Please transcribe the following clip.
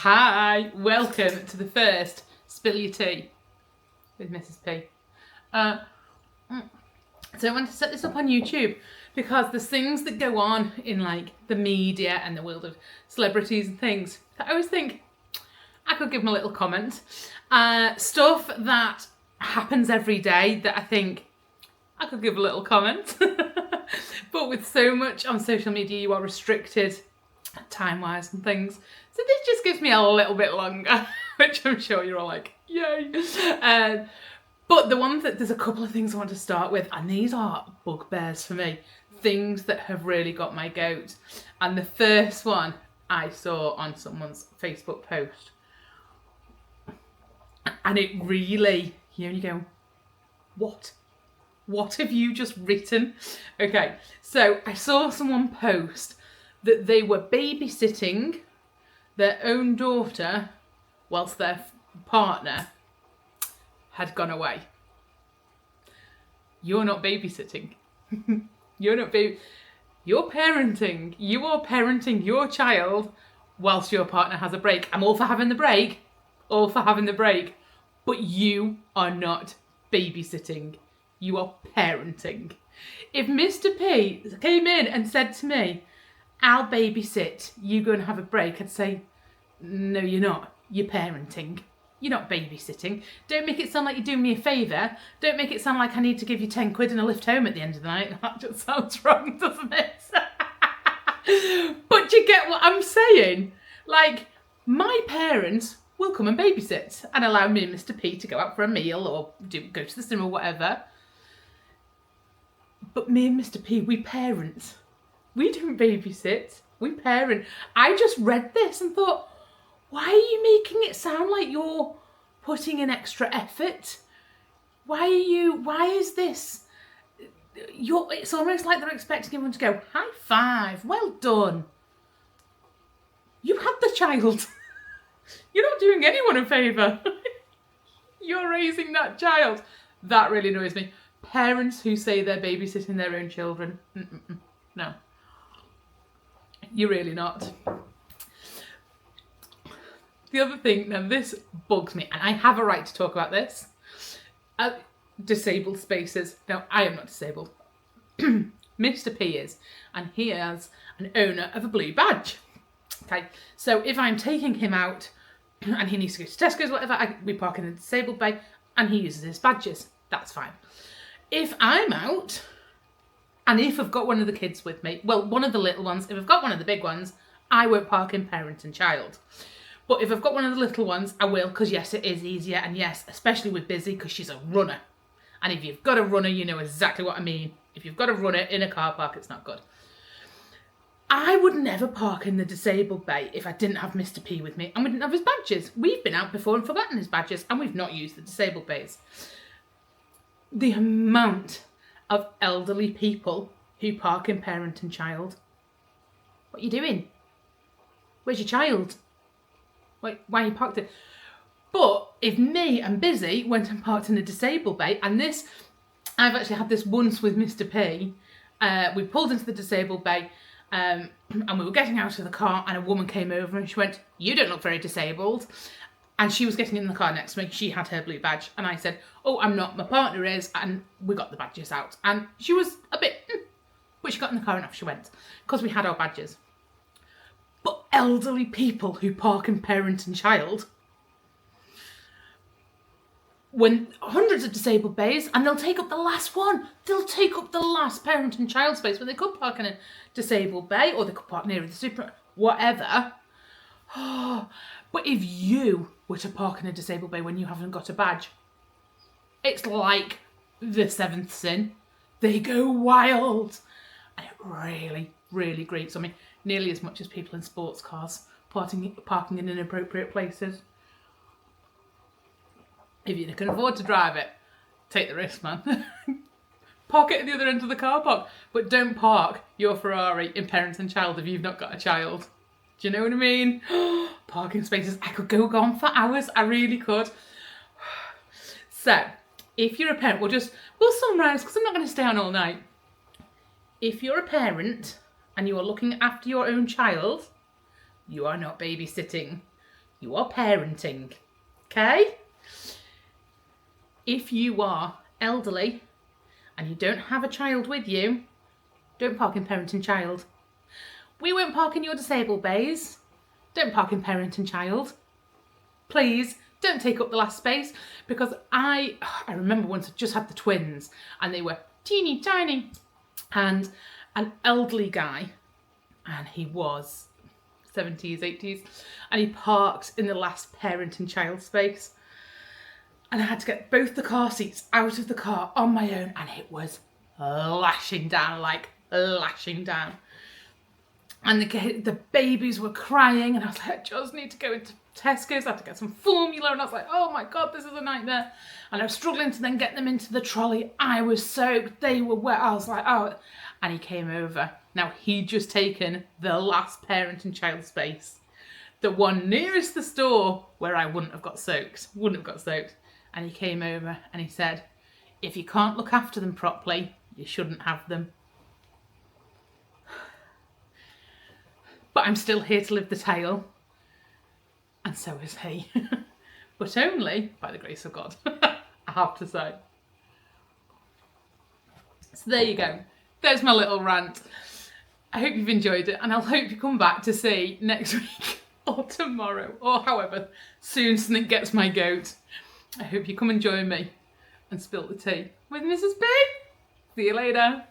Hi, welcome to the first Spill Your Tea with Mrs. P. So I want to set this up on YouTube because there's things that go on in like the media and the world of celebrities and things that I always think I could give them a little comment. Stuff that happens every day that I think I could give a little comment. But with so much on social media, you are restricted time-wise and things. So this just gives me a little bit longer, which I'm sure you're all like, yay. But there's a couple of things I want to start with, and these are bugbears for me. Things that have really got my goat. And the first one I saw on someone's Facebook post. And it really, you go, what? What have you just written? Okay, so I saw someone post that they were babysitting their own daughter whilst their partner had gone away. You're not babysitting. You're parenting. You are parenting your child whilst your partner has a break. I'm all for having the break. All for having the break. But you are not babysitting. You are parenting. If Mr. P came in and said to me, I'll babysit, you go and have a break, I'd say, no, you're not. You're parenting. You're not babysitting. Don't make it sound like you're doing me a favour. Don't make it sound like I need to give you 10 quid and a lift home at the end of the night. That just sounds wrong, doesn't it? But you get what I'm saying? Like, my parents will come and babysit and allow me and Mr. P to go out for a meal or go to the cinema or whatever. But me and Mr. P, we parent. We don't babysit. We parent. I just read this and thought, why are you making it sound like you're putting in extra effort? Why is this? It's almost like they're expecting everyone to go, high five, well done. You had the child. You're not doing anyone a favour. You're raising that child. That really annoys me. Parents who say they're babysitting their own children. No. You're really not. The other thing, now this bugs me, and I have a right to talk about this. Disabled spaces. Now, I am not disabled. Mr. P is, and he is an owner of a blue badge. Okay, so if I'm taking him out and he needs to go to Tesco's, whatever, we park in the disabled bay and he uses his badges. That's fine. If I'm out, and if I've got one of the kids with me, well, one of the little ones, if I've got one of the big ones, I won't park in parent and child. But if I've got one of the little ones, I will, because yes, it is easier, and yes, especially with Busy, because she's a runner. And if you've got a runner, you know exactly what I mean. If you've got a runner in a car park, it's not good. I would never park in the disabled bay if I didn't have Mr. P with me and we didn't have his badges. We've been out before and forgotten his badges, and we've not used the disabled bays. The amount of elderly people who park in parent and child. What are you doing? Where's your child? Why are you parked it? But if me and Busy went and parked in a disabled bay, and this, I've actually had this once with Mr. P. We pulled into the disabled bay and we were getting out of the car and a woman came over and she went, you don't look very disabled. And she was getting in the car next to me. She had her blue badge. And I said, oh, I'm not. My partner is. And we got the badges out. And she was a bit, but she got in the car and off she went. Because we had our badges. But elderly people who park in parent and child, when hundreds of disabled bays, and they'll take up the last one. They'll take up the last parent and child space when they could park in a disabled bay or they could park near the super, whatever. But if you were to park in a disabled bay when you haven't got a badge, it's like the seventh sin. They go wild. And it really, really grates on me. Nearly as much as people in sports cars parking in inappropriate places. If you can afford to drive it, take the risk, man. Park it at the other end of the car park. But don't park your Ferrari in parent and child if you've not got a child. Do you know what I mean? Parking spaces. I could go on for hours. I really could. So, if you're a parent, we'll summarise because I'm not going to stay on all night. If you're a parent and you are looking after your own child, you are not babysitting. You are parenting. Okay? If you are elderly and you don't have a child with you, don't park in parent and child. We won't park in your disabled bays. Don't park in parent and child. Please don't take up the last space, because I remember once I just had the twins and they were teeny tiny, and an elderly guy, and he was 70s, 80s, and he parked in the last parent and child space. And I had to get both the car seats out of the car on my own, and it was lashing down, like lashing down. And the babies were crying, and I was like, I just need to go into Tesco's, I had to get some formula, and I was like, oh my God, this is a nightmare. And I was struggling to then get them into the trolley. I was soaked, they were wet, I was like, oh. And he came over. Now, he'd just taken the last parent and child space, the one nearest the store where I wouldn't have got soaked. And he came over and he said, if you can't look after them properly, you shouldn't have them. But I'm still here to live the tale. And so is he. But only by the grace of God, I have to say. So there you go. There's my little rant. I hope you've enjoyed it, and I'll hope you come back to see next week or tomorrow or however soon something gets my goat. I hope you come and join me and spill the tea with Mrs. B. See you later.